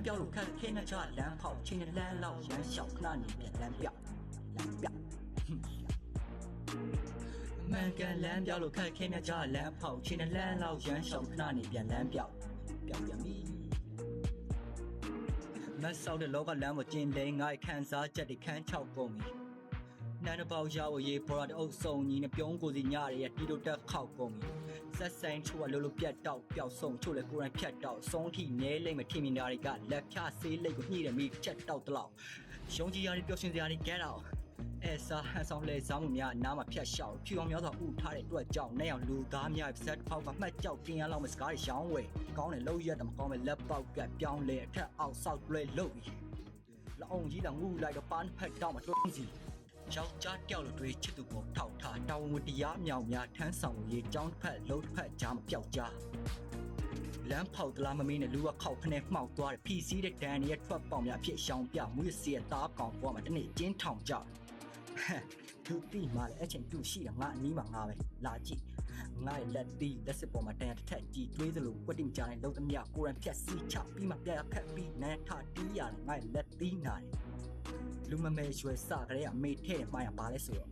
မ်းပြောလို့ခက်ခဲနေကြလမ်းဖောက်ချင်းနဲ့လမ်းလောက်ရမ်းလျှောက်ခဏနေပြန်လမ်းပြောက်မန်ကန်လမ်းပြောလို့ခက်ခဲနေကြလမ်းဖောက်ချင်းနဲ့လမ်းလောက်ရမ်းလျှောက်ခဏနေပြန်လမ်းပြောက်ပြန်ပြီမတ်ဆောက်တဲ့လောကလမ်းကိုကျင်လဲငါ့ခန်းစားချက်တွေခန်းချောက်ကုန်ပြီနန်းပေါရောက်ရေးပေါ်ရတဲ့အုပ်စုံကြီးနဲ့ပြုံးကိုစီညရရဲ့တီတို့တက်ခောက်ကုန်ပြီဆက်ဆိုင်ချို့ကလိုလိုပြတ်တောက်ပျောက်ဆုံးချို့လည်းကိုယ်တိုင်ဖြတ်တောက်ဆုံးထိနဲလိမ့်မထင်မြင်တာတွေကလက်ဖြားဆေးလိတ်ကိုညှိတယ်မိချက်တောက်တလောက်ရုံးကြီးရည်ပျော်ရွှင်စရာတွေ get out အဲစာဟန်ဆောင်လဲစားမှုများနားမှာဖြတ်လျှောက်ဖြူအောင်များစွာဥထားတဲ့အတွက်ကြောင့်နဲ့အောင်လူသားများဇက်ဖောက်ကမှတ်ကြောက်တင်ရလောက်မစကားရှောင်းဝဲကောင်းတယ်လှုပ်ရက်တမကောင်းပဲလက်ပေါက်ကပြောင်းလဲအထက်အောက်ဆောက်လဲလှုပ်ပြီးလောင်ကြီးလာငူလိုက်တော့ပန်းဖက်တောက်မှတွန်းစီယောက်ျားတယောက်လိုတွေချစ်သူကိုထောက်ထားတောင်းဝတရားမြောင်များထမ်းဆောင်ရေးကြောင်းတစ်ဖက်လုံးတစ်ဖက်ကြားမပြောက်ကြလမ်းဖောက်တလားမမင်းနဲ့လူကခောက်ခနဲ့မှောက်သွားတယ်ဖြီးစည်းတဲ့ဒန်ရဲ့ထွက်ပေါင်များဖြစ်ရှောင်ပြမွေးစီရသားကောင်ပေါ်မှာတနေ့ကျင်းထောင်ကြသူတိမှလည်းအချိန်တူရှိတာငါအနီးမှာငါပဲလာကြည့်ငါရဲ့လက်တီးလက်စစ်ပေါ်မှာတန်တစ်ထက်ကြီးတွေးသလိုကွက်တင်ကြတဲ့လုံသမျှကိုရန်ဖြတ်စီးချပြီးမှပြရခက်ပြီးနန်းထတီးရတယ်ငါရဲ့လက်တီးနာတယ်လူမမဲရွယ်စကလေးအမေထဲ့မှရပါလဲဆိုတော့